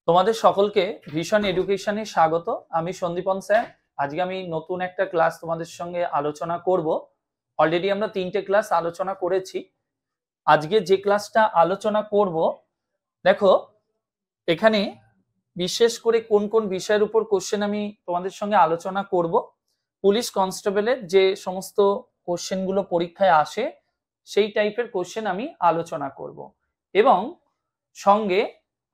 তোমাদের সকলকে ভিশন এডুকেশনে স্বাগত। আমি সন্দীপন স্যার। আজকে আমি নতুন একটা ক্লাস তোমাদের সঙ্গে আলোচনা করব। অলরেডি আমরা 3টে ক্লাস আলোচনা করেছি। আজকে যে ক্লাসটা আলোচনা করব, দেখো এখানে বিশেষ করে কোন কোন বিষয়ের উপর কোশ্চেন আমি তোমাদের সঙ্গে আলোচনা করব। পুলিশ কনস্টেবলের যে সমস্ত কোশ্চেনগুলো পরীক্ষায় আসে সেই টাইপের কোশ্চেন আমি আলোচনা করব, এবং সঙ্গে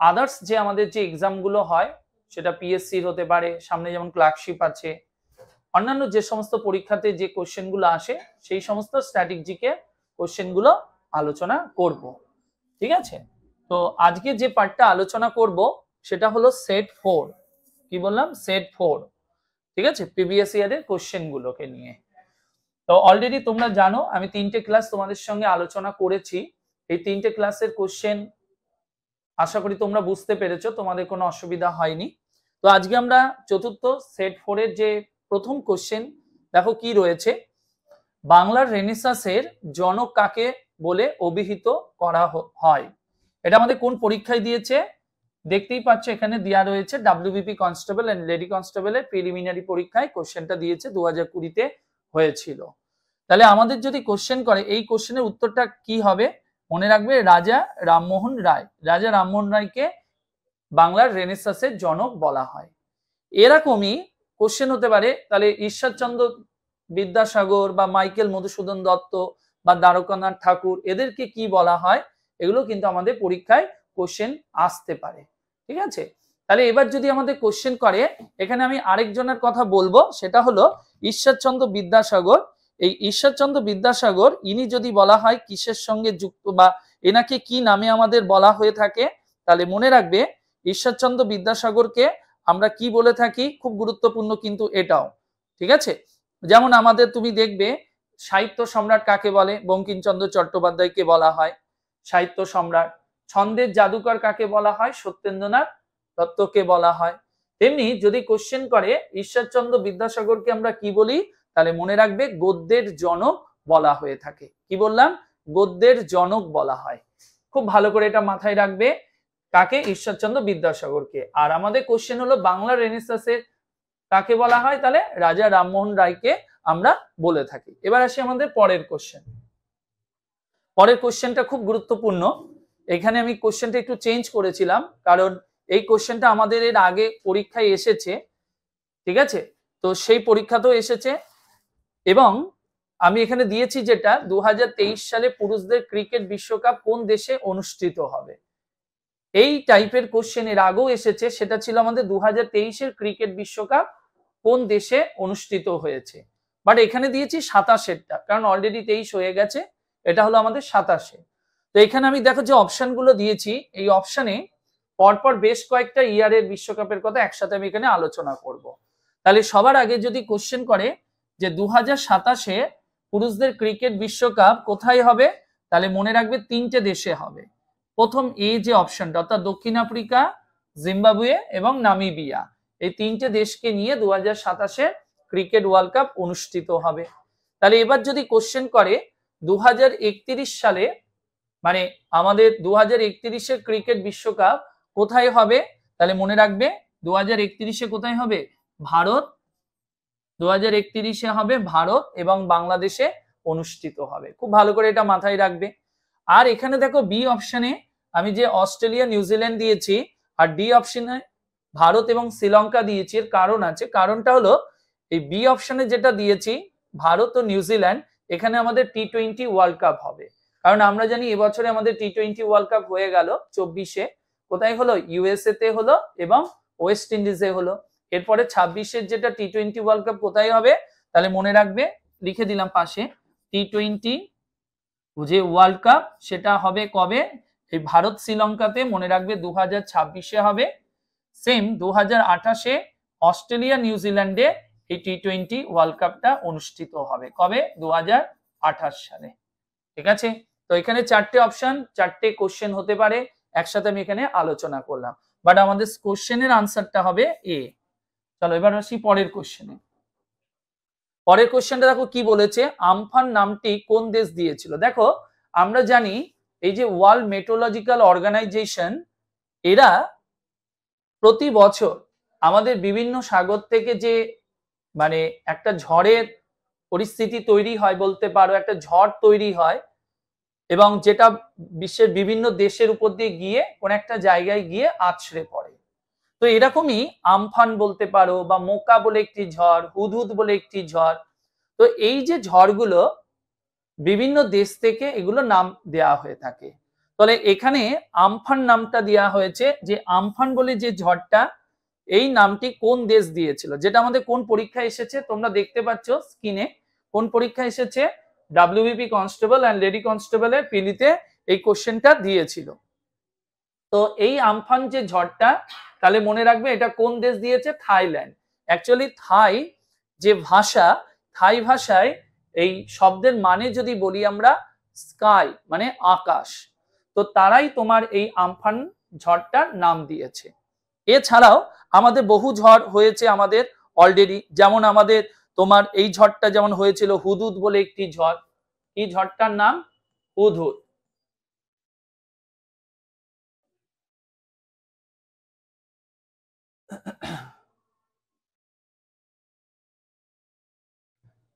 আদার্স যে আমাদের যে এক্সামগুলো হয় সেটা পিএসসির হতে পারে, সামনে যেমন ক্লার্কশিপ আছে, অন্যান্য যে সমস্ত পরীক্ষাতে যে কোশ্চেনগুলো আসে সেই সমস্ত স্ট্র্যাটেজিকে কোশ্চেনগুলো আলোচনা করব। ঠিক আছে? তো আজকে যে পার্টটা আলোচনা করব সেটা হলো সেট 4। কি বললাম? সেট 4। ঠিক আছে, প্রিভিয়াস ইয়ারের কোশ্চেনগুলোকে নিয়ে। তো অলরেডি তোমরা জানো আমি 3টে ক্লাস তোমাদের সঙ্গে আলোচনা করেছি। এই 3টে ক্লাসের কোশ্চেন আশা করি তোমরা বুঝতে পেরেছো, তোমাদের কোনো অসুবিধা হয়নি। তো আজকে আমরা চতুর্থ সেট 4 এর যে প্রথম কোশ্চেন, দেখো কি রয়েছে। বাংলার রেনেসাঁসের জনক কাকে বলে অভিহিত করা হয়? এটা আমাদের কোন পরীক্ষায় দিয়েছে? দেখতেই পাচ্ছ এখানে দেওয়া রয়েছে, ডাব্লিউবিপি কনস্টেবল এন্ড লেডি কনস্টেবলের প্রিলিমিনারি পরীক্ষায় কোশ্চেনটা দিয়েছে, 2020-তে হয়েছিল। তাহলে আমাদের যদি কোশ্চেন করে, এই কোশ্চেনের উত্তরটা কি হবে? মনে রাখবে, রাজা রামমোহন রায়। রাজা রামমোহন রায়কে বাংলার রেনেসাঁসের জনক বলা হয়। এরকমই কোশ্চেন হতে পারে, তাহলে ঈশ্বরচন্দ্র বিদ্যাসাগর বা মাইকেল মধুসূদন দত্ত বা দ্বারকানাথ ঠাকুর, এদেরকে কি বলা হয়? এগুলো কিন্তু আমাদের পরীক্ষায় কোশ্চেন আসতে পারে। ঠিক আছে? তাহলে এবার যদি আমাদের কোশ্চেন করে, এখানে আমি আরেকজনের কথা বলবো, সেটা হলো ঈশ্বরচন্দ্র বিদ্যাসাগর। এই ঈশ্বরচন্দ্র বিদ্যাসাগর ইনি যদি বলা হয় কিসের সঙ্গে যুক্ত, বা এনাকে কি নামে আমাদের বলা হয়ে থাকে, তাহলে মনে রাখবে ঈশ্বরচন্দ্র বিদ্যাসাগরকে আমরা কি বলে থাকি, খুব গুরুত্বপূর্ণ কিন্তু এটাও। ঠিক আছে? যেমন আমাদের তুমি দেখবে সাহিত্য সম্রাট কাকে বলে? বঙ্কিমচন্দ্র চট্টোপাধ্যায়কে বলা হয় সাহিত্য সম্রাট। ছন্দের জাদুকর কাকে বলা হয়? সত্যেন্দ্রনাথ দত্তকে বলা হয়। তেমনি যদি কোশ্চেন করে ঈশ্বরচন্দ্র বিদ্যাসাগরকে আমরা কি বলি, তাহলে মনে রাখবে গদ্যের জনক বলা হয়ে থাকে। কি বললাম? গদ্যের জনক বলা হয়। খুব ভালো করে এটা মাথায় রাখবে, কাকে? ঈশ্বরচন্দ্র বিদ্যাসাগরকে। আর আমাদের কোশ্চেন হলো বাংলা রেনেসাঁসের কাকে বলা হয়? তাহলে রাজা রামমোহন রায়কে আমরা বলে থাকি। এবার আসি আমাদের পরের কোশ্চেন। পরের কোশ্চেনটা খুব গুরুত্বপূর্ণ। এখানে আমি কোশ্চেনটা একটু চেঞ্জ করেছিলাম, কারণ এই কোশ্চেনটা আমাদের এর আগে পরীক্ষায় এসেছে। ঠিক আছে? তো সেই পরীক্ষাতেও এসেছে, এবং আমি এখানে দিয়েছি যেটা 2023 সালে পুরুষদের ক্রিকেট বিশ্বকাপ কোন দেশে অনুষ্ঠিত হবে। এই টাইপের কোশ্চেন এর আগেও এসেছে, সেটা ছিল আমাদের 2023-এর ক্রিকেট বিশ্বকাপ কোন দেশে অনুষ্ঠিত হয়েছে। বাট এখানে দিয়েছি 27-এরটা, কারণ অলরেডি 23 হয়ে গেছে, এটা হলো আমাদের 27-এ। তো এখানে আমি দেখো যে অপশনগুলো দিয়েছি, এই অপশনে পরপর বেশ কয়েকটা ইয়ারের বিশ্বকাপের কথা একসাথে আমি এখানে আলোচনা করব। তাহলে সবার আগে যদি কোশ্চেন করে যে 2027-এ পুরুষদের ক্রিকেট বিশ্বকাপ কোথায় হবে, তাহলে মনে রাখবে 3টে দেশে হবে। প্রথম এ যে অপশনটা, অর্থাৎ দক্ষিণ আফ্রিকা, জিম্বাবুয়ে এবং নামিবিয়া, এই 3টে দেশকে নিয়ে 2027-এ ক্রিকেট ওয়ার্ল্ড কাপ অনুষ্ঠিত হবে। তাহলে এবার যদি কোশ্চেন করে 2031 সালে, মানে আমাদের 2031-এর ক্রিকেট বিশ্বকাপ কোথায় হবে, তাহলে মনে রাখবে 2031-এ কোথায় হবে? ভারত। 2031-এ হবে ভারত এবং বাংলাদেশে অনুষ্ঠিত হবে। খুব ভালো করে এটা মাথায় রাখবে। আর এখানে দেখো বি অপশনে আমি যে অস্ট্রেলিয়া নিউজিল্যান্ড দিয়েছি, আর ডি অপশনে ভারত এবং শ্রীলঙ্কা দিয়েছি। এর কারণ আছে, কারণটা হলো এই বি অপশনে যেটা দিয়েছি ভারত ও নিউজিল্যান্ড, এখানে আমাদের টি-20 ওয়ার্ল্ড কাপ হবে। কারণ আমরা জানি এবছরে আমাদের টি-20 ওয়ার্ল্ড কাপ হয়ে গেল 24-এ। কোথায় হলো? ইউএসএ তে হলো এবং ওয়েস্ট ইন্ডিজে হলো। এরপরে 26-এর যেটা টি-20 ওয়ার্ল্ড কাপ কোথায় হবে, তাহলে মনে রাখবে, লিখে দিলাম পাশে, টি-20 যে ওয়ার্ল্ড কাপ সেটা হবে কবে? এই ভারত শ্রীলঙ্কাতে, মনে রাখবে 2026-এ হবে। সেম 2028-এ অস্ট্রেলিয়া নিউজিল্যান্ডে এই টি-20 ওয়ার্ল্ড কাপটা অনুষ্ঠিত হবে। কবে? 2028 সালে। ঠিক আছে? তো এখানে 4টে অপশন, 4টে কোশ্চেন হতে পারে, একসাথে আমি এখানে আলোচনা করলাম। বাট আমাদের কোশ্চেনের আনসারটা হবে এ। চলো এবার আসি পরের কোশ্চেনে। পরের কোশ্চেনটা দেখো কি বলেছে, আমফান নামটি কোন দেশ দিয়েছিল? দেখো আমরা জানি এই যে ওয়ার্ল্ড মেট্রোলজিক্যাল অর্গানাইজেশন, এরা প্রতি বছর আমাদের বিভিন্ন সাগর থেকে যে মানে একটা ঝড়ের পরিস্থিতি তৈরি হয় বলতে পারো, একটা ঝড় তৈরি হয় এবং যেটা বিশ্বের বিভিন্ন দেশের উপর দিয়ে গিয়ে কোন একটা জায়গায় গিয়ে আছড়ে পড়ে। তো এরকমই আমফান বলতে পারো, বা মোকা বলে একটি ঝড়, হুদহুদ বলে একটি ঝড়। তো এই যে ঝড়গুলো বিভিন্ন দেশ থেকে এগুলো নাম দেয়া হয়ে থাকে। তাহলে এখানে আমফান নামটা দেওয়া হয়েছে, যে আমফান বলে যে ঝড়টা, এই নামটি কোন দেশ দিয়েছিল, যেটা আমাদের কোন পরীক্ষায় এসেছে তোমরা দেখতে পাচ্ছ স্ক্রিনে, কোন পরীক্ষা এসেছে, ডাব্লিউবিপি কনস্টেবল অ্যান্ড লেডি কনস্টেবলের পিলিতে এই কোশ্চেনটা দিয়েছিল। তো এই আমফান যে ঝড়টা, তাহলে মনে রাখবে এটা কোন দেশ দিয়েছে, থাইল্যান্ড। অ্যাকচুয়ালি থাই যে ভাষা, থাই ভাষায় এই শব্দের মানে যদি বলি আমরা স্কাই মানে আকাশ, তো তারাই তোমার এই আমফান ঝড়টার নাম দিয়েছে। এছাড়াও আমাদের বহু ঝড় হয়েছে আমাদের অলরেডি, যেমন আমাদের তোমার এই ঝড়টা যেমন হয়েছিল হুদহুদ বলে একটি ঝড়। এই ঝড়টার নাম হুদহুদ।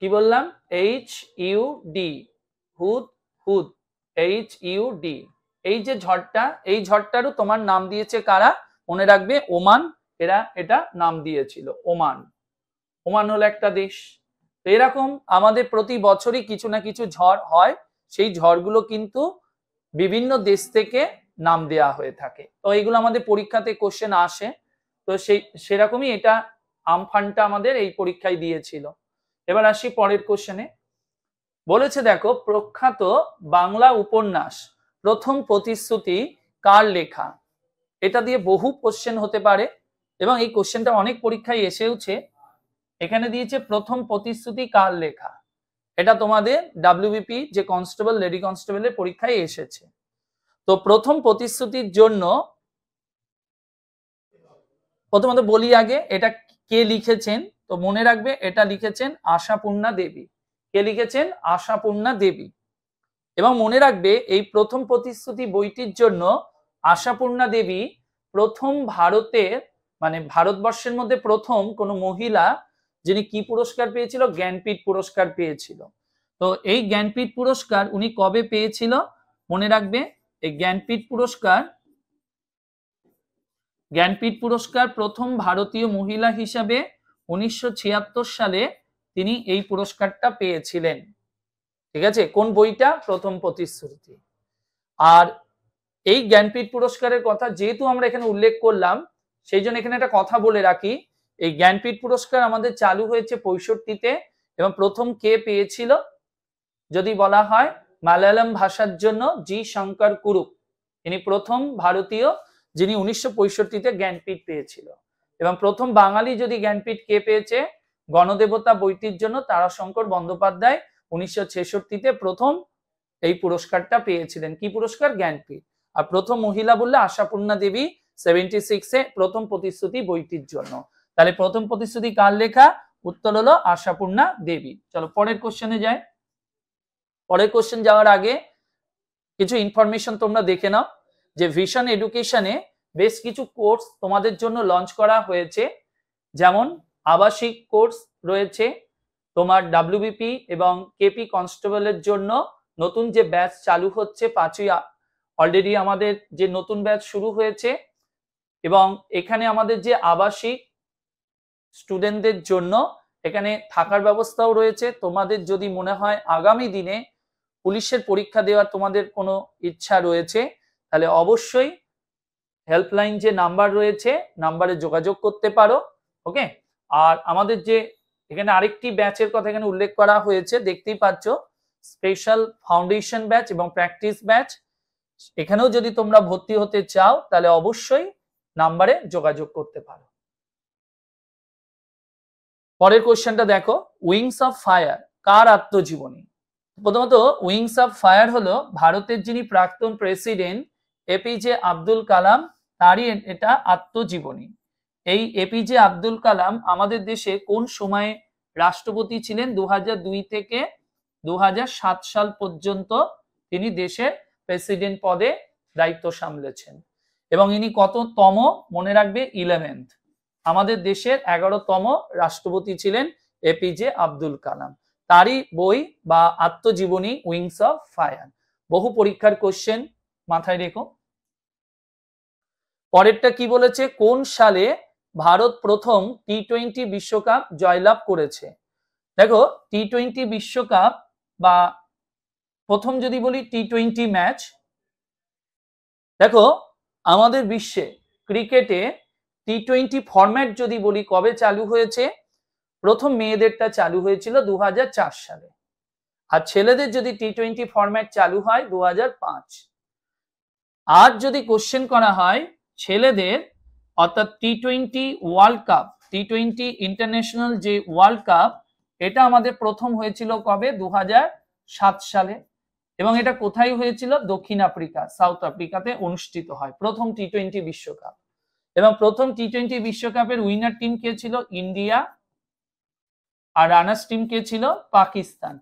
কি বললাম, HUD, হুদ হুদ, HUD। এই যে ঝড়টা, এই ঝড়টারও তোমার নাম দিয়েছে কারা, মনে রাখবে ওমান, এটা নাম দিয়েছিল ওমান। ওমান হলো একটা দেশ। তো এরকম আমাদের প্রতি বছরই কিছু না কিছু ঝড় হয়, সেই ঝড়গুলো কিন্তু বিভিন্ন দেশ থেকে নাম দেয়া হয়ে থাকে। তো এগুলো আমাদের পরীক্ষাতে কোশ্চেন আসে। তো সেরকমই এটা আমফানটা আমাদের এই পরীক্ষায় দিয়েছিল। এবার আসি পরের কোশ্চেনে। বলেছে দেখো, প্রখ্যাত বাংলা উপন্যাস প্রথম প্রতিশ্রুতি কার লেখা? এটা দিয়ে বহু কোশ্চেন হতে পারে এবং এই কোশ্চেনটা অনেক পরীক্ষায় এসেওছে। এখানে দিয়েছে প্রথম প্রতিশ্রুতি কার লেখা, এটা তোমাদের ডাব্লিউবিপি যে কনস্টেবল লেডি কনস্টেবলের পরীক্ষায় এসেছে। তো প্রথম প্রতিশ্রুতির জন্য প্রথমত বলি আগে এটা কে লিখেছেন। তো মনে রাখবে এটা লিখেছেন আশাপূর্ণা দেবী। কে লিখেছেন? আশাপূর্ণা দেবী। এবং মনে রাখবে এই প্রথম প্রতিশ্রুতি বইটির জন্য আশাপূর্ণা দেবী প্রথম ভারতের মানে ভারতবর্ষের মধ্যে প্রথম কোন মহিলা যিনি কি পুরস্কার পেয়েছিল, জ্ঞানপীঠ পুরস্কার পেয়েছিল। তো এই জ্ঞানপীঠ পুরস্কার উনি কবে পেয়েছিল মনে রাখবে, এই জ্ঞানপীঠ পুরস্কার প্রথম ভারতীয় মহিলা হিসাবে 1976 সালে তিনি এই পুরস্কারটা পেয়েছিলেন। ঠিক আছে, কোন বইটা? প্রথম প্রতিশ্রুতি। আর এই জ্ঞানপীঠ পুরস্কারের কথা যেহেতু আমরা এখানে উল্লেখ করলাম, সেই জন্য এখানে একটা কথা বলে রাখি, এই জ্ঞানপীঠ পুরস্কার আমাদের চালু হয়েছে 65-তে এবং প্রথম কে পেয়েছিল যদি বলা হয়, মালায়ালাম ভাষার জন্য জি শঙ্কর কুরুপ, ইনি প্রথম ভারতীয় যিনি 1965-তে জ্ঞানপীঠ পেয়েছিল। এবং প্রথম বাঙালি যদি জ্ঞানপীঠ কে পেয়েছে, গণদেবতা বইটির জন্য তারাশঙ্কর বন্দ্যোপাধ্যায় 1966-তে প্রথম এই পুরস্কারটা পেয়েছিলেন। কি পুরস্কার? জ্ঞানপীঠ। আর প্রথম মহিলা বললে আশাপূর্ণা দেবী 76-এ প্রথম প্রতিশ্রুতি বইটির জন্য। তাহলে প্রথম প্রতিশ্রুতি কার লেখা? উত্তর হলো আশাপূর্ণা দেবী। চলো পরের কোশ্চেনে যাই। পরের কোশ্চেন যাওয়ার আগে কিছু ইনফরমেশন তোমরা দেখে নাও, যে ভিশন এডুকেশনে বেশ কিছু কোর্স তোমাদের জন্য লঞ্চ করা হয়েছে। যেমন আবাসিক কোর্স রয়েছে তোমার ডাব্লিউবিপি এবং কেপি কনস্টেবলের জন্য নতুন যে ব্যাচ চালু হচ্ছে 5ই অলরেডি আমাদের যে নতুন ব্যাচ শুরু হয়েছে। এবং এখানে আমাদের যে আবাসিক স্টুডেন্টদের জন্য এখানে থাকার ব্যবস্থাও রয়েছে। তোমাদের যদি মনে হয় আগামী দিনে পুলিশের পরীক্ষা দেওয়ার তোমাদের কোনো ইচ্ছা রয়েছে, তাহলে অবশ্যই হেল্পলাইন যে নাম্বার রয়েছে নাম্বারে যোগাযোগ করতে পারো। ওকে, আর আমাদের যে এখানে আরেকটি ব্যাচের কথা এখানে উল্লেখ করা হয়েছে, দেখতেই পাচ্ছ, স্পেশাল ফাউন্ডেশন ব্যাচ এবং প্র্যাকটিস ব্যাচ। এখানেও যদি তোমরা ভর্তি হতে চাও তাহলে অবশ্যই নাম্বারে যোগাযোগ করতে পারো। পরের কোশ্চেনটা দেখো, উইংস অফ ফায়ার কার আত্মজীবনী? প্রথমত উইংস অফ ফায়ার হলো ভারতের যিনি প্রাক্তন প্রেসিডেন্ট এপিজে আব্দুল কালাম, তারই এটা আত্মজীবনী। এই এপিজে আব্দুল কালাম আমাদের দেশে কোন সময়ে রাষ্ট্রপতি ছিলেন? 2002 থেকে 2007 সাল পর্যন্ত তিনি দেশের প্রেসিডেন্ট পদে দায়িত্ব সামলেছেন। এবং ইনি কততম? মনে রাখবে 11th। আমাদের দেশের 11তম রাষ্ট্রপতি ছিলেন এপিজে আব্দুল কালাম। তারই বই বা আত্মজীবনী উইংস অফ ফায়ার। বহু পরীক্ষার কোশ্চেন, মাথায় রেখো। পরেরটা কি বলেছে? কোন সালে ভারত প্রথম টি-20 বিশ্বকাপ জয়লাভ করেছে? দেখো, টি-20 বিশ্বকাপ বা প্রথম যদি বলি টি-20 ম্যাচ, দেখো আমাদের বিশ্বে ক্রিকেটে টি-20 ফরম্যাট যদি বলি কবে চালু হয়েছে? প্রথম মেয়েদেরটা চালু হয়েছিল 2004 সালে, আর ছেলেদের যদি টি-20 ফরম্যাট চালু হয় 2005। আর যদি কোশ্চেন করা হয় ছেলেদের, অর্থাৎ টি-20 ওয়ার্ল্ড কাপ, টি-20 ইন্টারন্যাশনাল যে ওয়ার্ল্ড কাপ, এটা আমাদের প্রথম হয়েছিল কবে? 2007 সালে। এবং এটা কোথায় হয়েছিল? দক্ষিণ আফ্রিকা, সাউথ আফ্রিকাতে অনুষ্ঠিত হয় প্রথম টি-20 বিশ্বকাপ। এবং প্রথম টি-20 বিশ্বকাপের উইনার টিম কে ছিল? ইন্ডিয়া। আর রানার্স টিম কে ছিল? পাকিস্তান।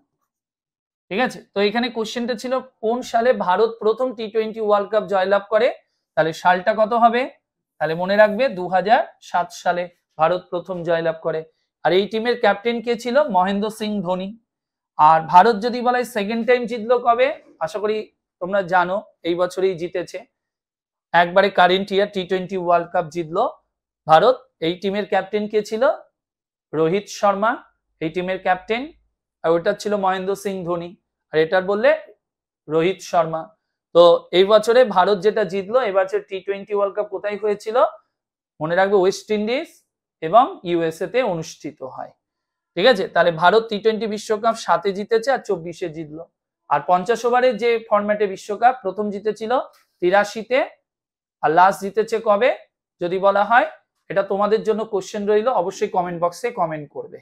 ঠিক আছে, তো এখানে কোশ্চেনটা ছিল কোন সালে ভারত প্রথম টি-20 ওয়ার্ল্ড কাপ জয়লাভ করে? তাহলে সালটা কত হবে? তাহলে মনে রাখবে 2007 সালে ভারত প্রথম জয়লাভ করে। আর এই টিমের ক্যাপ্টেন কে ছিল? মহেন্দ্র সিং ধোনি। আর ভারত যদি বলা হয় সেকেন্ড টাইম জিতলো কবে? আশা করি তোমরা জানো, এই বছরই জিতেছে। একবারে কারেন্ট ইয়ার টি-20 ওয়ার্ল্ড কাপ জিতলো ভারত। এই টিমের ক্যাপ্টেন কে ছিল? রোহিত শর্মা এই টিমের ক্যাপ্টেন, আর ওটা ছিল মহেন্দ্র সিং ধোনি, আর এটার বললে রোহিত শর্মা। তো এই বছরে ভারত যেটা জিতলো, এবছর টি-20 ওয়ার্ল্ড কাপ কোথায় হয়েছিল? মনে রাখবে ওয়েস্ট ইন্ডিজ এবং ইউএসএ তে অনুষ্ঠিত হয়। ঠিক আছে, তাহলে ভারত টি-20 বিশ্বকাপ 7-এ জিতেছে আর 24-এ জিতলো। আর 50 ওভারের যে ফরম্যাটে বিশ্বকাপ প্রথম জিতেছিল 83-তে, আর লাস্ট জিতেছে কবে যদি বলা হয়? এটা তোমাদের জন্য কোশ্চেন রইল, অবশ্যই কমেন্ট বক্সে কমেন্ট করবে।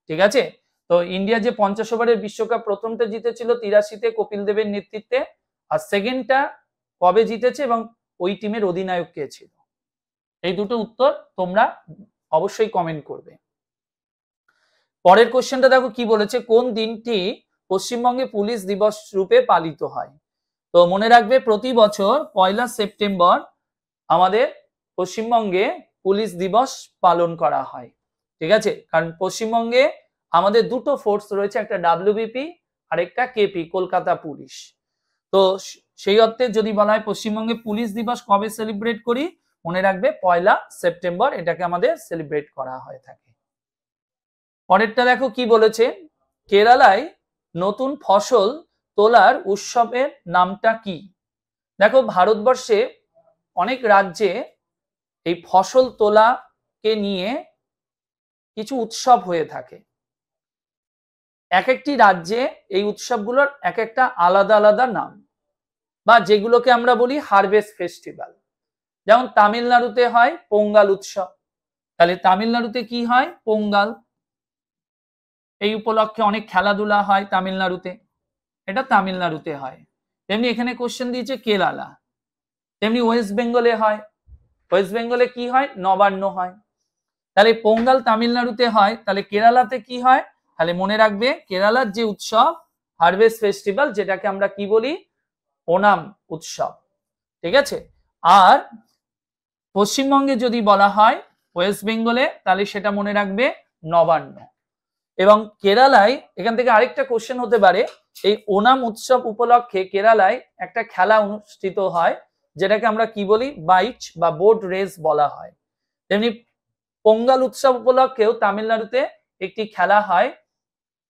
ঠিক আছে, তো ইন্ডিয়া যে 50 ওভারের বিশ্বকাপ প্রথমটা জিতেছিল 83-তে কপিল দেবের নেতৃত্বে, আর সেকেন্ডটা কবে জিতেছে এবং ওই টিমের অধিনায়ক কে ছিল? এই দুটো উত্তর তোমরা অবশ্যই কমেন্ট করবে। পরের কোশ্চেনটা দেখো কি বলেছে, কোন দিনটি পশ্চিমবঙ্গে পুলিশ দিবস রূপে পালিত হয়? তো মনে রাখবে প্রতি বছর 1 সেপ্টেম্বর আমাদের পশ্চিমবঙ্গে পুলিশ দিবস পালন করা হয়। ঠিক আছে, কারণ পশ্চিমবঙ্গে আমাদের দুটো ফোর্স রয়েছে, একটা ডাব্লিউবিপি আর একটা কেপি, কলকাতা পুলিশ। তো সেই অর্থে যদি বলা হয় পশ্চিমবঙ্গে পুলিশ দিবস কবে সেলিব্রেট করি? মনে রাখবে 1 সেপ্টেম্বর এটাকে আমাদের সেলিব্রেট করা হয়ে থাকে। পরেরটা দেখো কি বলেছে, কেরালায় নতুন ফসল তোলার উৎসবের নামটা কি? দেখো ভারতবর্ষে অনেক রাজ্যে এই ফসল তোলাকে নিয়ে কিছু উৎসব হয়ে থাকে। এক একটি রাজ্যে এই উৎসবগুলোর এক একটা আলাদা আলাদা নাম, বা যেগুলোকে আমরা বলি হারভেস্ট ফেস্টিভ্যাল। যেমন তামিলনাড়ুতে হয় পোঙ্গাল উৎসব, তাহলে তামিলনাড়ুতে কি হয়? পোঙ্গাল। এই উপলক্ষে অনেক খেলাধুলা হয় তামিলনাড়ুতে, এটা তামিলনাড়ুতে হয়। তেমনি এখানে কোশ্চেন দিয়েছে কেরালা, তেমনি ওয়েস্ট বেঙ্গলে হয়। ওয়েস্ট বেঙ্গলে কি হয়? নবান্ন হয়। তাহলে পোঙ্গাল তামিলনাড়ুতে হয়, তাহলে কেরালাতে কি হয়? তাহলে মনে রাখবে কেরালার যে উৎসব হারভেস্ট ফেস্টিভ্যাল, যেটাকে আমরা কি বলি? ওনাম উৎসব। ঠিক আছে, আর পশ্চিমবঙ্গে যদি বলা হয় ওয়েস্ট বেঙ্গলে, তাহলে সেটা মনে রাখবে নবান্ন। এবং কেরালায় এখান থেকে আরেকটা কোশ্চেন হতে পারে, এই ওনাম উৎসব উপলক্ষে কেরালায় একটা খেলা অনুষ্ঠিত হয়, যেটাকে আমরা কি বলি? বাইচ বা বোট রেস বলা হয়। তেমনি পোঙ্গাল উৎসব উপলক্ষেও তামিলনাড়ুতে একটি খেলা হয়,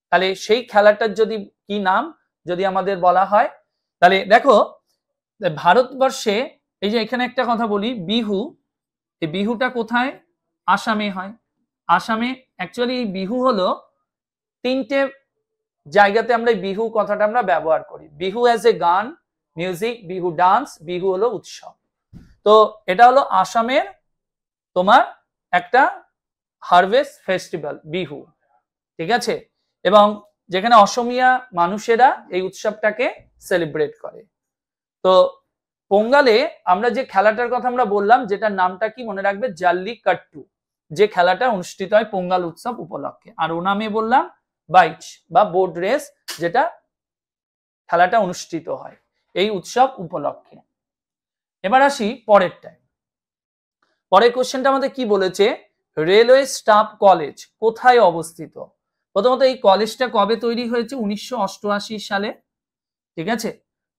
তাহলে সেই খেলাটার যদি কি নাম যদি আমাদের বলা হয়? তাহলে দেখো ভারতবর্ষে এই যে এখানে একটা কথা বলি, বিহু, এই বিহুটা কোথায়? আসামে হয়। আসামে অ্যাকচুয়ালি বিহু হলো 3টে জায়গাতে আমরা বিহু কথাটা আমরা ব্যবহার করি। বিহু অ্যাজ এ গান, মিউজিক, বিহু ডান্স, বিহু হলো উৎসব। তো এটা হলো আসামের তোমার একটা হারভেস্ট ফেস্টিভ্যাল বিহু। ঠিক আছে, এবং যেখানে অসমিয়া মানুষেরা এই উৎসবটাকে সেলিব্রেট করে। তো পোঙ্গালে আমরা যে খেলাটার কথা আমরা বললাম, যেটার নামটা কি মনে রাখবে? জাল্লিকাট্টু, যে খেলাটা অনুষ্ঠিত হয় পোঙ্গাল উৎসব উপলক্ষে। আর ওনামে বললাম বাইচ বা বোট রেস, যেটা খেলাটা অনুষ্ঠিত হয় এই উৎসব উপলক্ষে। এবার আসি পরেরটায়। পরের কোশ্চেনটা আমাদের কি বলেছে, রেলওয়ে স্টাফ কলেজ কোথায় অবস্থিত। প্রথমত এই কলেজটা কবে তৈরি হয়েছে, 1988 সালে। ঠিক আছে,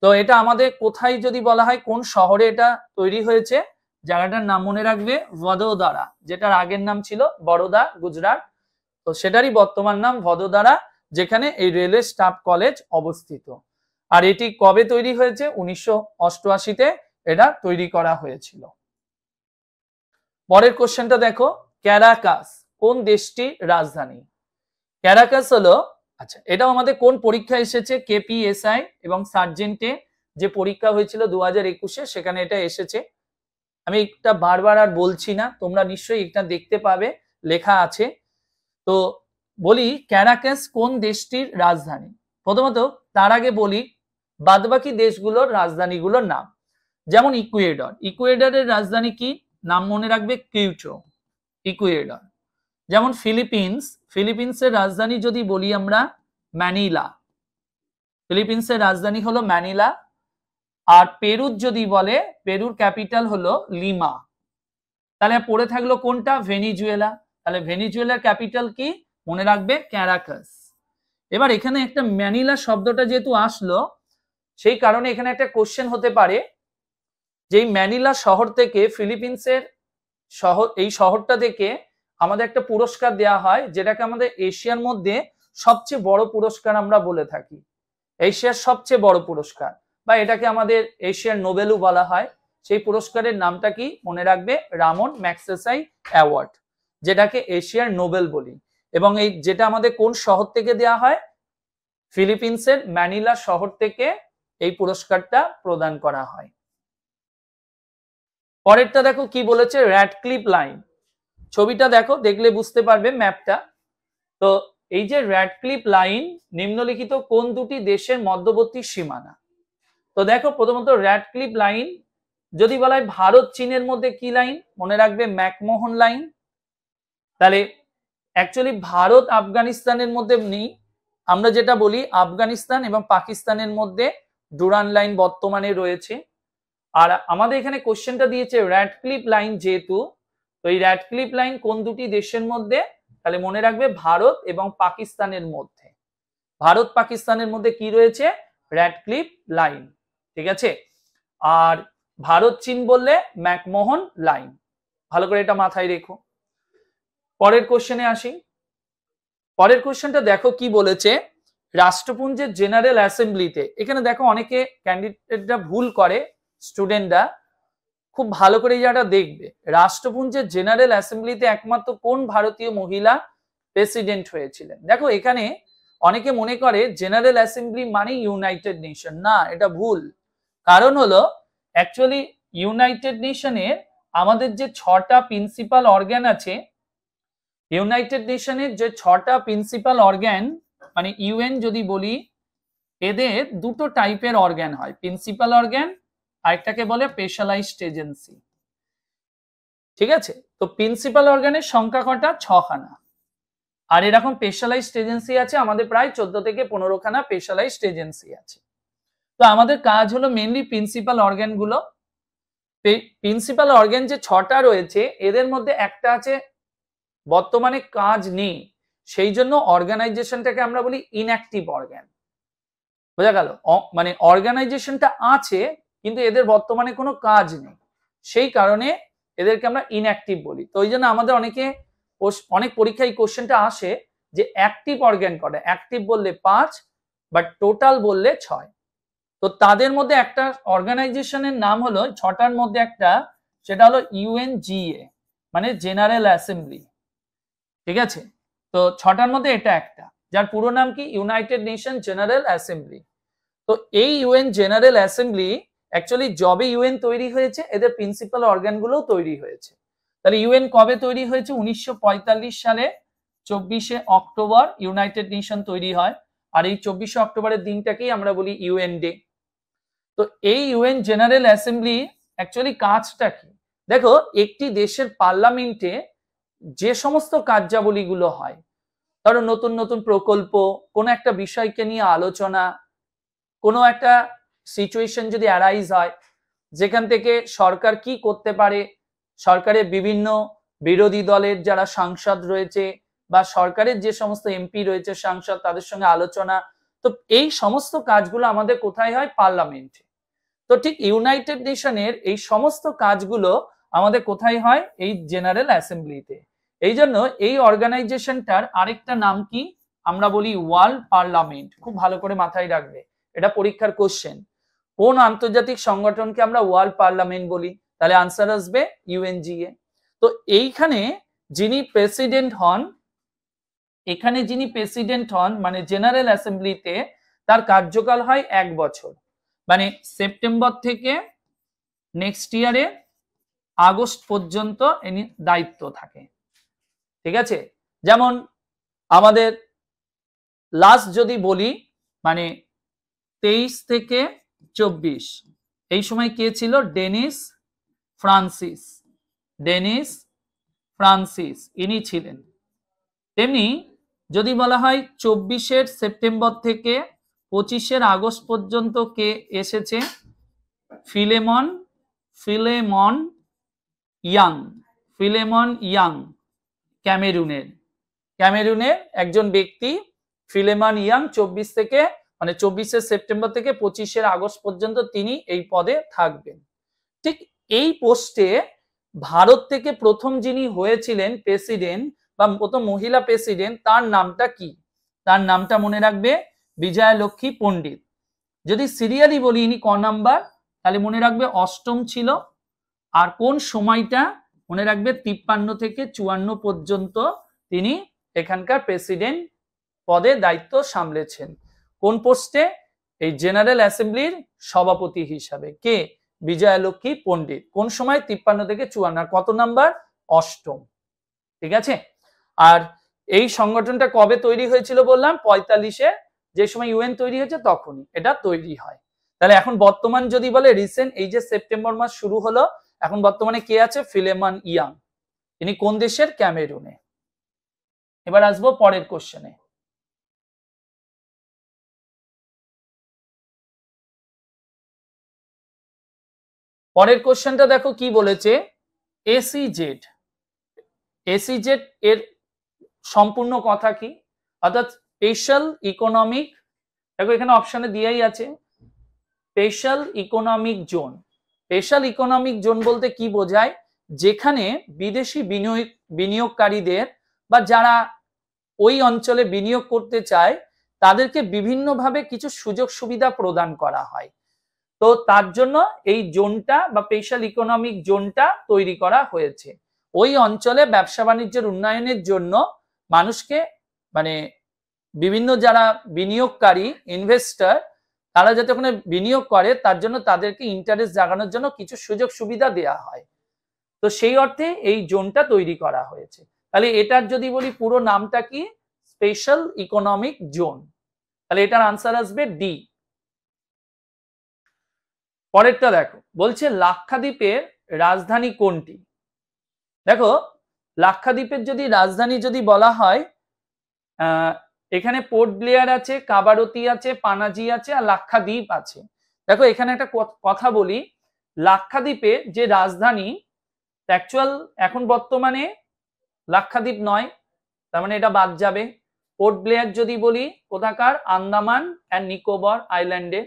তো এটা আমাদের কোথায় যদি বলা হয় কোন শহরে এটা তৈরি হয়েছে, জায়গাটার নাম মনে রাখবে ভদোদারা, যেটার আগের নাম ছিল বরোদা গুজরাট, তো সেটারই বর্তমান নাম ভদোদারা, যেখানে এই রেলওয়ে স্টাফ কলেজ অবস্থিত। আর এটি কবে তৈরি হয়েছে, 1988-তে এটা তৈরি করা হয়েছিল। পরের কোশ্চেনটা দেখো, ক্যারাকাস কোন দেশটির রাজধানী। ক্যারাকাস হলো, আচ্ছা এটাও আমাদের কোন পরীক্ষা এসেছে, কেপিএসআই এবং সার্জেন্টে যে পরীক্ষা হয়েছিল 2021-এ, সেখানে এটা এসেছে। আমি এটা বারবার আর বলছি না, তোমরা নিশ্চয়ই এটা দেখতে পাবে, লেখা আছে। তো বলি ক্যারাকাস কোন দেশটির রাজধানী। প্রথমত তার আগে বলি বাদবাকি দেশগুলোর রাজধানীগুলোর নাম। যেমন ইকুয়েডর, ইকুয়েডরের রাজধানী কি, নাম মনে রাখবে কিউটো, ইকুয়েডর। যেমন ফিলিপিন্স, ফিলিপিন্সের রাজধানী যদি বলি আমরা ম্যানিলা, ফিলিপিন্সের রাজধানী হলো ম্যানিলা। আর পেরুর যদি বলে, পেরুর ক্যাপিটাল হলো লিমা। তাহলে পড়ে থাকলো কোনটা, ভেনিজুয়েলা, তাহলে ভেনিজুয়েলার ক্যাপিটাল কি, মনে রাখবে ক্যারাকাস। এবার এখানে একটা ম্যানিলা শব্দটা যেহেতু আসলো, সেই কারণে এখানে একটা কোশ্চেন হতে পারে যে ম্যানিলা শহর থেকে, ফিলিপিন্সের শহর, এই শহরটা থেকে আমাদের একটা পুরস্কার দেয়া হয়, যেটাকে আমাদের এশিয়ার মধ্যে সবচেয়ে বড় পুরস্কার আমরা বলে থাকি, এশিয়ার সবচেয়ে বড় পুরস্কার, বা এটাকে আমাদের এশিয়ার নোবেলও বলা হয়। সেই পুরস্কারের নামটা কি, মনে রাখবে রামন ম্যাগসেসাই অ্যাওয়ার্ড, যেটাকে এশিয়ার নোবেল বলি। এবং এই যেটা আমাদের কোন শহর থেকে দেয়া হয়, ফিলিপিন্সের ম্যানিলা শহর থেকে এই পুরস্কারটা প্রদান করা হয়। পরেরটা দেখো কি বলেছে, র্যাডক্লিফ লাইন, ছবিটা দেখো, দেখলে বুঝতে পারবে ম্যাপটা। তো এই যে র্যাডক্লিফ লাইন নিম্নলিখিত কোন দুটি দেশের মধ্যবর্তী সীমানা। তো দেখো প্রথমত র্যাডক্লিফ লাইন যদি বলা হয় ভারত চীনের মধ্যে কি লাইন, মনে রাখবে ম্যাকমোহন লাইন। তাহলে অ্যাকচুয়ালি ভারত আফগানিস্তানের মধ্যে নেই, আমরা যেটা বলি আফগানিস্তান এবং পাকিস্তানের মধ্যে ডুরান লাইন বর্তমানে রয়েছে। আর আমাদের এখানে কোশ্চেনটা দিয়েছে র্যাডক্লিফ লাইন যেহেতু, তো এই র্যাডক্লিফ লাইন কোন দুটি দেশের মধ্যে, তাহলে মনে রাখবে ভারত এবং পাকিস্তানের মধ্যে, ভারত পাকিস্তানের মধ্যে কি রয়েছে, র্যাডক্লিফ লাইন। ঠিক আছে, আর ভারত চীন বললে ম্যাকমোহন লাইন, ভালো করে এটা মাথায় রেখো। পরের কোশ্চেনে আসি, পরের কোশ্চেনটা দেখো কি বলেছে, রাষ্ট্রপুঞ্জের জেনারেল অ্যাসেম্বলিতে, এখানে দেখো অনেকে ক্যান্ডিডেটরা ভুল করে, স্টুডেন্টরা খুব ভালো করে যারা দেখবে, রাষ্ট্রপুঞ্জের জেনারেল অ্যাসেম্বলিতে একমাত্র কোন ভারতীয় মহিলা প্রেসিডেন্ট হয়েছিলেন। দেখো এখানে অনেকে মনে করে জেনারেল অ্যাসেম্বলি মানে ইউনাইটেড নেশন, না এটা ভুল। কারণ হলো অ্যাকচুয়ালি ইউনাইটেড নেশনের আমাদের যে 6টা প্রিন্সিপাল অর্গান আছে, ইউনাইটেড নেশনের যে 6টা প্রিন্সিপাল অর্গান, মানে ইউএন যদি বলি, এদের দুটো টাইপের অর্গান হয়, প্রিন্সিপাল অর্গান, আরেকটাকে বলে স্পেশালাইজড এজেন্সি। ঠিক আছে, তো প্রিন্সিপাল অর্গানের সংখ্যা কটা, 6খানা। আর এরকম স্পেশালাইজড এজেন্সি আছে আমাদের প্রায় 14 থেকে 15খানা স্পেশালাইজড এজেন্সি আছে। তো আমাদের কাজ হলো মেইনলি প্রিন্সিপাল অর্গান গুলো, প্রিন্সিপাল অর্গান যে 6টা রয়েছে এদের মধ্যে একটা আছে বর্তমানে কাজ নেই, সেই জন্য অর্গানাইজেশনটাকে আমরা বলি ইনঅ্যাক্টিভ অর্গান। বোঝা গেল, মানে অর্গানাইজেশনটা আছে কিন্তু এদের বর্তমানে কোনো কাজ নেই, সেই কারণে এদেরকে আমরা ইনঅ্যাক্টিভ বলি। তো ওই জন্য আমাদের অনেক পরীক্ষায় কোশ্চেনটা আসে যে অ্যাক্টিভ অর্গান কটা, অ্যাক্টিভ বললে 5 বাট টোটাল বললে 6। তো তাদের মধ্যে একটা অর্গানাইজেশনের নাম হলো 6টার মধ্যে একটা, সেটা হলো ইউএনজিএ, মানে জেনারেল অ্যাসেম্বলি। ঠিক আছে, তো 6টার মধ্যে এটা একটা, যার পুরো নাম কি, ইউনাইটেড নেশন জেনারেল অ্যাসেম্বলি। তো এই ইউএন জেনারেল অ্যাসেম্বলি অ্যাকচুয়ালি যবে ইউএন তৈরি হয়েছে এদের প্রিন্সিপাল অর্গানগুলোও তৈরি হয়েছে। তাহলে ইউএন কবে তৈরি হয়েছে, 1945 সালে 24শে অক্টোবর ইউনাইটেড নেশন তৈরি হয়। আর এই 24শে অক্টোবরের দিনটাকেই আমরা বলি ইউএন ডে। তো এই ইউএন জেনারেল অ্যাসেম্বলি অ্যাকচুয়ালি কাজটা কি, দেখো একটি দেশের পার্লামেন্টে যে সমস্ত কার্যাবলীগুলো হয়, ধরো নতুন নতুন প্রকল্প, কোনো একটা বিষয়কে নিয়ে আলোচনা, কোনো একটা সিচুয়েশন যদি অ্যারাইজ হয় যেখান থেকে সরকার কি করতে পারে সরকারের বিভিন্ন বিরোধী দলের যারা সাংসদ রয়েছে বা সরকারের যে সমস্ত এমপি রয়েছে সাংসদ, তাদের সঙ্গে আলোচনা। তো এই সমস্ত কাজগুলো আমাদের কোথায় হয়? পার্লামেন্টে। তো ঠিক ইউনাইটেড নেশনের এই সমস্ত কাজগুলো আমাদের কোথায় হয়? এই জেনারেল অ্যাসেম্বলিতে। এই জন্য এই অর্গানাইজেশনটার আরেকটা নাম কি? আমরা বলি ওয়ার্ল্ড পার্লামেন্ট। খুব ভালো করে মাথায় রাখবে, এটা পরীক্ষার কোশ্চেন। কোন আন্তর্জাতিক সংগঠনকে আমরা ওয়ার্ল্ড পার্লামেন্ট বলি? তাহলে আনসার আসবে ইউএনজিএ। তো এইখানে যিনি প্রেসিডেন্ট হন, এখানে যিনি প্রেসিডেন্ট হন মানে জেনারেল অ্যাসেম্বলিতে, তার কার্যকাল হয় 1 বছর, মানে সেপ্টেম্বর থেকে নেক্সট ইয়ারে আগস্ট পর্যন্ত ইনি দায়িত্ব থাকে। ঠিক আছে, যেমন আমাদের লাস্ট যদি বলি মানে 23 থেকে 24 এই সময় কে ছিল? ডেনিস ফ্রান্সিস ইনি ছিলেন। তেমনি যদি বলা হয় 24 সেপ্টেম্বর থেকে 25 আগস্ট পর্যন্ত কে এসেছে? ফিলেমন ইয়াং ক্যামেরুনের একজন ব্যক্তি ফিলেমন ইয়াং 24 সেপ্টেম্বর থেকে 25 আগস্ট পর্যন্ত তিনি এই পদে থাকবেন। ঠিক এই পোস্টে ভারত থেকে প্রথম যিনি হয়েছিলেন প্রেসিডেন্ট বা প্রথম মহিলা প্রেসিডেন্ট, তার নামটা কি? তার নামটা মনে রাখবে বিজয়ালক্ষ্মী পণ্ডিত। যদি সিরিয়ালি বলি ইনি ক নাম্বার, তাহলে মনে রাখবে 8ম ছিল। আর কোন সময়টা? মনে রাখবে 53 থেকে 54 পর্যন্ত তিনি এখানকার প্রেসিডেন্ট পদে দায়িত্ব সামলেছেন। কোন পোস্টে? এই জেনারেল অ্যাসেম্বলির সভাপতি হিসাবে। কে? বিজয়ালক্ষ্মী পণ্ডিত। কোন সময়? 53 থেকে 54। আর কত নাম্বার? 8ম। ঠিক আছে। আর এই সংগঠনটা কবে তৈরি হয়েছিল বললাম? 45-এ, যে সময় ইউএন তৈরি হয়েছে তখনই এটা তৈরি হয়। তাহলে এখন বর্তমান যদি বলে রিসেন্ট, এই যে সেপ্টেম্বর মাস শুরু হলো, এখন বর্তমানে কে আছে? Philemon young. ইনি কোন দেশের? ক্যামেরুনে। এবার আসবো পরের কোশ্চেনে। পরের কোশ্চেনটা দেখো কি বলেছে। এসইজেড এর সম্পূর্ণ কথা কি? অর্থাৎ স্পেশাল ইকোনমিক, দেখো এখানে অপশনে দিয়েই আছে special economic zone. Special economic zone বলতে কি বোঝায়? যেখানে বিদেশি বিনিয়োগকারীদের বা যারা ওই অঞ্চলে বিনিয়োগ করতে চায় তাদেরকে বিভিন্নভাবে কিছু সুযোগ সুবিধা প্রদান করা হয়। তো তার জন্য এই জোনটা বা স্পেশাল ইকোনমিক জোনটা তৈরি করা হয়েছে। ওই অঞ্চলে ব্যবসা বাণিজ্যের উন্নয়নের জন্য মানুষকে মানে বিভিন্ন যারা বিনিয়োগকারী ইনভেস্টর তারা যাতে ওখানে বিনিয়োগ করে তার জন্য তাদেরকে ইন্টারেস্ট জাগানোর জন্য কিছু সুযোগ সুবিধা দেয়া হয়। তো সেই অর্থে এই জোনটা তৈরি করা হয়েছে। তাহলে এটার যদি বলি পুরো নামটা কি? Special economic zone. তাহলে এটার আনসার আসবে ডি। পরেরটা দেখো, বলছে লাক্ষাদ্বীপের রাজধানী কোনটি? দেখো লাক্ষাদ্বীপের যদি রাজধানী যদি বলা হয়, এখানে পোর্ট ব্লেয়ার আছে, কাবারতী আছে, পানাজি আছে আর লাক্ষাদ্বীপ আছে। দেখো এখানে একটা কথা বলি, লাক্ষাদ্বীপে যে রাজধানী অ্যাকচুয়াল এখন বর্তমানে লাক্ষাদ্বীপ নয়, তার মানে এটা বাদ যাবে। পোর্ট ব্লেয়ার যদি বলি কোথাকার? আন্দামান অ্যান্ড নিকোবর আইল্যান্ডে।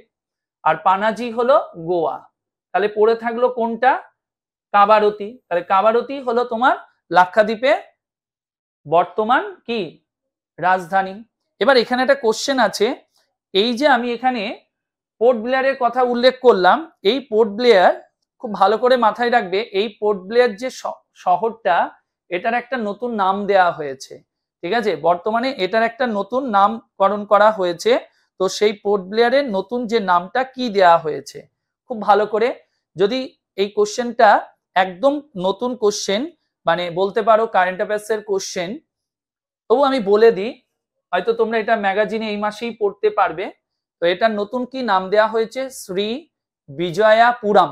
আর পানাজি হলো গোয়া। তাহলে পড়ে থাকলো কোনটা? কাবারতী। তাহলে কাবারতী হলো তোমার লাক্ষাদ্বীপে বর্তমান কি রাজধানী। এবার এখানে একটা কোশ্চেন আছে, এই যে আমি এখানে পোর্ট ব্লেয়ারের কথা উল্লেখ করলাম, এই পোর্ট ব্লেয়ার খুব ভালো করে মাথায় রাখবে, এই পোর্ট ব্লেয়ার যে শহরটা এটার একটা নতুন নাম দেয়া হয়েছে। ঠিক আছে, বর্তমানে এটার একটা নতুন নামকরণ করা হয়েছে। তো সেই পোর্ট ব্লেয়ারের নতুন যে নামটা কি দেয়া হয়েছে খুব ভালো করে, যদি এই কোশ্চেনটা একদম নতুন কোশ্চেন মানে বলতে পারো কারেন্ট অ্যাফেয়ার্সের কোশ্চেন, তবু আমি বলে দিই, হয়তো তোমরা এটা ম্যাগাজিনে এই মাসেই পড়তে পারবে। তো এটার নতুন কি নাম দেয়া হয়েছে? শ্রী বিজয়াপুরম।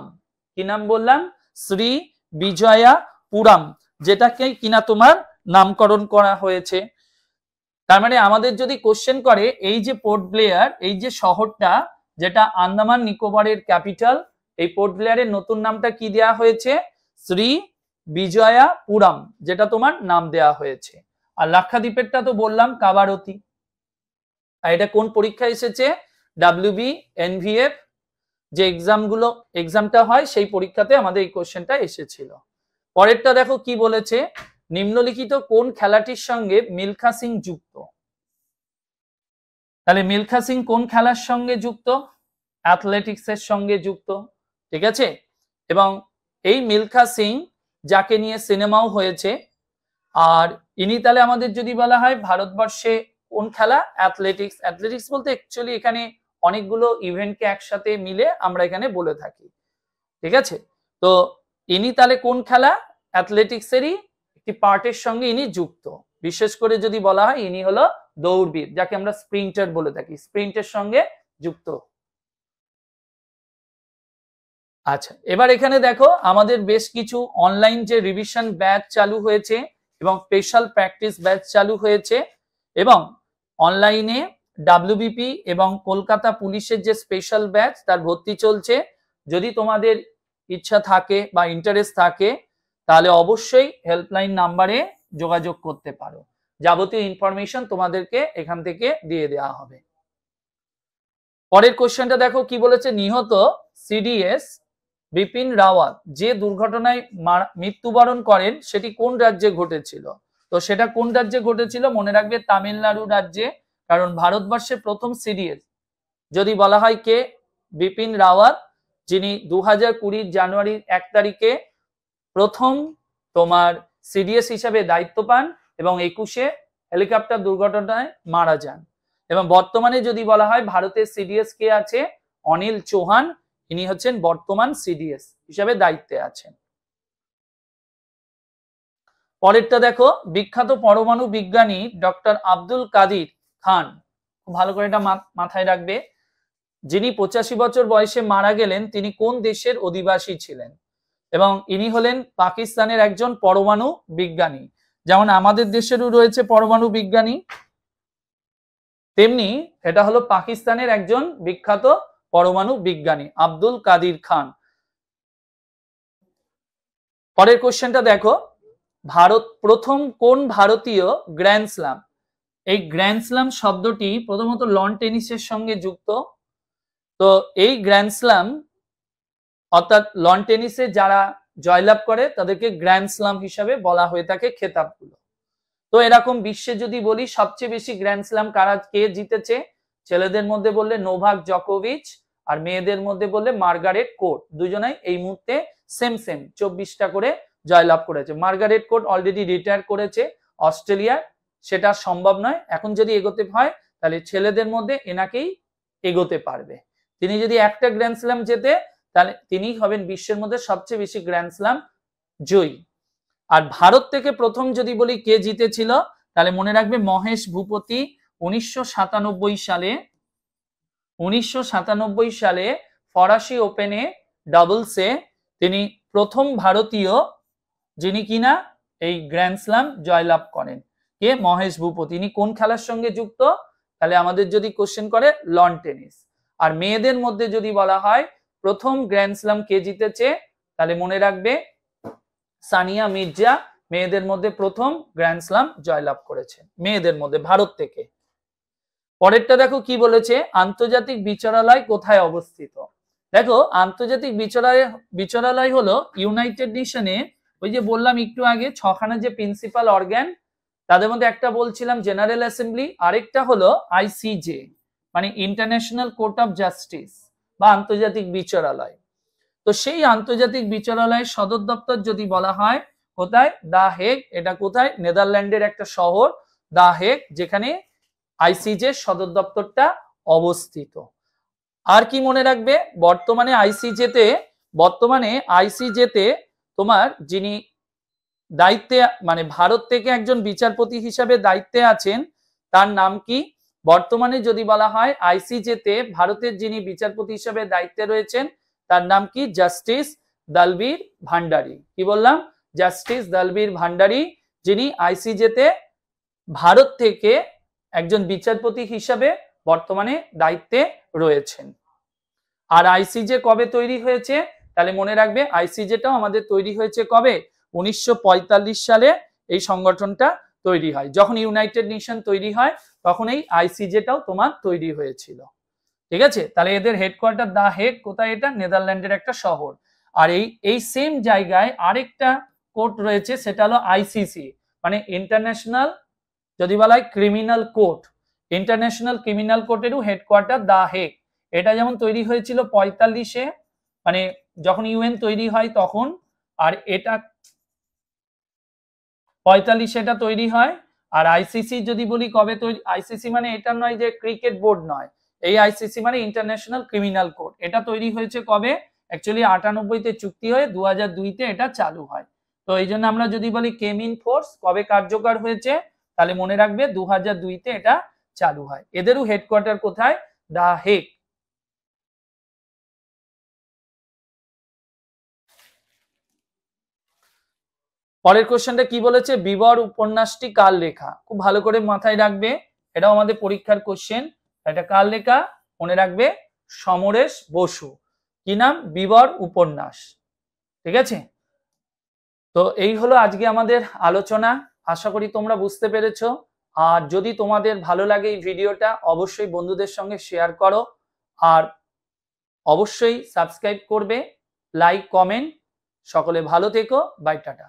কি নাম বললাম? শ্রী বিজয়াপুরম, যেটাকে কিনা তোমার নামকরণ করা হয়েছে। তার মানে আমাদের যদি কোশ্চেন করে এই যে পোর্ট ব্লেয়ার, এই যে শহরটা যেটা আন্দামান নিকোবরের ক্যাপিটাল, এই পোর্ট ব্লেয়ারের নতুন নামটা কি দেয়া হয়েছে? শ্রী বিজয়াপুরম, যেটা তোমার নাম দেয়া হয়েছে। আর লাক্ষাদ্বীপেরটা তো বললাম কাবারতী। আর এটা কোন পরীক্ষা এসেছে? ডাব্লিউবি এনভিএফ যে এক্সামটা হয় সেই পরীক্ষাতে আমাদের এই কোশ্চেনটা এসেছিল। পরেরটা দেখো কি বলেছে, নিম্নলিখিত কোন খেলাটির সঙ্গে মিলখা সিং যুক্ত? তাহলে মিলখা সিং কোন খেলার সঙ্গে যুক্ত? অ্যাথলেটিক্স এর সঙ্গে যুক্ত, ঠিক আছে। এবং এই মিলখা সিং যাকে নিয়ে সিনেমাও হয়েছে, আর ইনি তাহলে আমাদের যদি বলা হয় ভারতবর্ষে কোন খেলা? অ্যাথলেটিক্স। অ্যাথলেটিক্স বলতে অ্যাকচুয়ালি এখানে অনেকগুলো ইভেন্টকে একসাথে মিলে আমরা এখানে বলে থাকি, ঠিক আছে। তো ইনি তাহলে কোন খেলা? অ্যাথলেটিক্সেরই একটি পার্টের সঙ্গে ইনি যুক্ত। বিশেষ করে যদি বলা হয় ইনি হলো দৌড়বিদ, যাকে আমরা স্প্রিন্টার বলে থাকি, স্প্রিন্টের সঙ্গে যুক্ত। আচ্ছা, এবার এখানে দেখো আমাদের বেশ কিছু অনলাইন যে রিভিশন ব্যাচ চালু হয়েছে এবং স্পেশাল প্র্যাকটিস ব্যাচ চালু হয়েছে, এবং অনলাইনে ডাব্লিউবিপি এবং কলকাতা পুলিশের যে স্পেশাল ব্যাচ তার ভর্তি চলছে। যদি তোমাদের ইচ্ছা থাকে বা ইন্টারেস্ট থাকে তাহলে অবশ্যই হেল্পলাইন নাম্বারে যোগাযোগ করতে পারো, যাবতীয় ইনফরমেশন তোমাদেরকে এখান থেকে দিয়ে দেওয়া হবে। পরের কোশ্চেনটা দেখো কি বলেছে, নিহত সিডিএস বিপিন রাওয়াত যে দুর্ঘটনায় মৃত্যুবরণ করেন সেটি কোন রাজ্যে ঘটেছিল? তো সেটা কোন রাজ্যে ঘটেছিল? মনে রাখবে তামিলনাড়ু রাজ্যে, কারণ ভারতবর্ষে প্রথম সিডিএস যদি বলা হয় কে? বিপিন রাওয়াত, যিনি 2020 জানুয়ারির 1 তারিখে প্রথম তোমার সিডিএস হিসাবে দায়িত্ব পান এবং 21-এ হেলিকপ্টার দুর্ঘটনায় মারা যান। এবং বর্তমানে যদি বলা হয় ভারতের সিডিএস কে আছে? অনিল চৌহান, ইনি হচ্ছেন বর্তমান সিডিএস হিসাবে দায়িত্বে আছেন। পরেরটা দেখো, বিখ্যাত পরমাণু বিজ্ঞানী ডক্টর আব্দুল কাদির খান, খুব ভালো করে এটা মাথায় রাখবে, যিনি 85 বছর বয়সে মারা গেলেন, তিনি কোন দেশের অধিবাসী ছিলেন? এবং ইনি হলেন পাকিস্তানের একজন পরমাণু বিজ্ঞানী। যেমন আমাদের দেশেরও রয়েছে পরমাণু বিজ্ঞানী, তেমনি এটা হলো পাকিস্তানের একজন বিখ্যাত পরমাণু বিজ্ঞানী আব্দুল কাদির খান। পরের কোশ্চেনটা দেখো, প্রথম কোন ভারতীয় গ্র্যান্ড স্ল্যাম? এই গ্র্যান্ড স্ল্যাম শব্দটি প্রথমত লন টেনিসের সঙ্গে যুক্ত। তো এই গ্র্যান্ড স্ল্যাম অর্থাৎ লন টেনিসে যারা জয়লাভ করে তাদেরকে গ্র্যান্ড স্ল্যাম হিসাবে বলা হয়ে থাকে খেতাবগুলো। তো এরকম বিশ্বে যদি বলি সবচেয়ে বেশি গ্র্যান্ড স্ল্যাম কে জিতেছে? ছেলেদের মধ্যে বললে নোভাক জকোভিচ, আর মেয়েদের মধ্যে বললে মার্গারেট কোর্ট। দুজনাই এই মুহূর্তে সেম 24টা করে জয়লাভ করেছে। মার্গারেট কোর্ট অলরেডি রিটায়ার করেছে অস্ট্রেলিয়ার, সেটা সম্ভব নয়। এখন যদি এগোতে হয় তাহলে ছেলেদের মধ্যে এনাকেই এগোতে পারবে। তিনি যদি একটা গ্র্যান্ড স্ল্যাম জেতে তাহলে তিনি হবেন বিশ্বের মধ্যে সবচেয়ে বেশি গ্র্যান্ড স্ল্যাম জয়ী। আর ভারত থেকে প্রথম যদি বলি কে জিতেছিল, তাহলে মনে রাখবে মহেশ ভূপতি 1997 সালে ফরাসি ওপেনে ডাবলসে তিনি প্রথম ভারতীয় যিনি কিনা এই গ্র্যান্ড স্ল্যাম জয়লাভ করেন। কে? মহেশ ভূপতি। তিনি কোন খেলার সঙ্গে যুক্ত? তাহলে আমাদের যদি কোশ্চেন করে লন টেনিস। আর মেয়েদের মধ্যে যদি বলা হয় প্রথম গ্র্যান্ড স্ল্যাম কে জিতেছে, তাহলে মনে রাখবে সানিয়া মির্জা মেয়েদের মধ্যে প্রথম গ্র্যান্ড স্ল্যাম জয়লাভ করেছেন মেয়েদের মধ্যে ভারত থেকে। পরেরটা দেখো কি বলেছে, আন্তর্জাতিক বিচারালয় কোথায় অবস্থিত? দেখো আন্তর্জাতিক বিচারালয় হলো ইউনাইটেড নেশনে, ওই যে বললাম একটু আগে 6খানা যে প্রিন্সিপাল অর্গান, তাদের মধ্যে একটা বলছিলাম জেনারেল অ্যাসেম্বলি, আরেকটা হলো আইসিজে মানে ইন্টারন্যাশনাল কোর্ট অফ জাস্টিস বা আন্তর্জাতিক বিচারালয়। তো সেই আন্তর্জাতিক বিচারালয়ের সদর দপ্তর যদি বলা হয় কোথায়? দা হেগ। এটা কোথায়? নেদারল্যান্ডের একটা শহর দা হেগ, যেখানে আইসিজে সদর দপ্তরটা অবস্থিত। আর কি মনে রাখবে, বর্তমানে আইসিজেতে তোমার যিনি দায়িত্বে মানে ভারত থেকে একজন বিচারপতি হিসাবে দায়িত্বে আছেন তার নাম কি? বর্তমানে যদি বলা হয় আইসিজেতে ভারতের যিনি বিচারপতি হিসাবে দায়িত্বে রয়েছেন তার নাম কি? জাস্টিস দলবীর ভান্ডারী। কি বললাম? জাস্টিস দলবীর ভান্ডারী, যিনি আইসিজেতে ভারত থেকে একজন বিচারপতি হিসাবে বর্তমানে দায়িত্বে রয়েছেন। আর আইসিজে কবে তৈরি হয়েছে? তাহলে মনে রাখবে আইসিজেটাও আমাদের তৈরি হয়েছে কবে? 1945 সালে এই সংগঠনটা তৈরি হয়। যখন ইউনাইটেড নেশন তৈরি হয় তখন এই আইসিজেটাও তোমার তৈরি হয়েছিল। ঠিক আছে, তাহলে এদের হেডকোয়ার্টার দা হেগ, কোথায় এটা? নেদারল্যান্ডের একটা শহর। আর এই সেম জায়গায় আরেকটা কোর্ট রয়েছে, সেটা হলো আইসিসি, মানে ইন্টারন্যাশনাল যদি বলা হয় ক্রিমিনাল কোর্ট। ইন্টারন্যাশনাল ক্রিমিনাল কোর্টেরও হেডকোয়ার্টার দা হেগ। এটা যেমন তৈরি হয়েছিল 45-এ, মানে যখন ইউএন তৈরি হয় তখন, আর এটা 45 এটা তৈরি হয়। আর আইসিসি যদি বলি কবে তৈরি, আইসিসি মানে এটা নয় যে ক্রিকেট বোর্ড নয়, এই আইসিসি মানে ইন্টারন্যাশনাল ক্রিমিনাল কোর্ট। এটা তৈরি হয়েছে কবে? অ্যাকচুয়ালি 98-তে চুক্তি হয়ে 2002-তে এটা চালু হয়। তো এই জন্য আমরা যদি বলি কেম ইন ফোর্স কবে কার্যকর হয়েছে, তাহলে মনে রাখবে 2002-তে এটা চালু হয়। এদেরও হেডকোয়ার্টার কোথায়? দা হেগ। পরের কোশ্চেনটা কি বলেছে? বিবর উপন্যাসটি কার লেখা? খুব ভালো করে মাথায় রাখবে, এটাও আমাদের পরীক্ষার কোশ্চেন। এটা কার লেখা? মনে রাখবে, সমরেশ বসু। কি নাম? বিবর উপন্যাস। ঠিক আছে, তো এই হলো আজকে আমাদের আলোচনা। আশা করি তোমরা বুঝতে পেরেছো। আর যদি তোমাদের ভালো লাগে এই ভিডিওটা, অবশ্যই বন্ধুদের সঙ্গে শেয়ার করো, আর অবশ্যই সাবস্ক্রাইব করবে, লাইক কমেন্ট। সকলে ভালো থেকো, বাই, টাটা।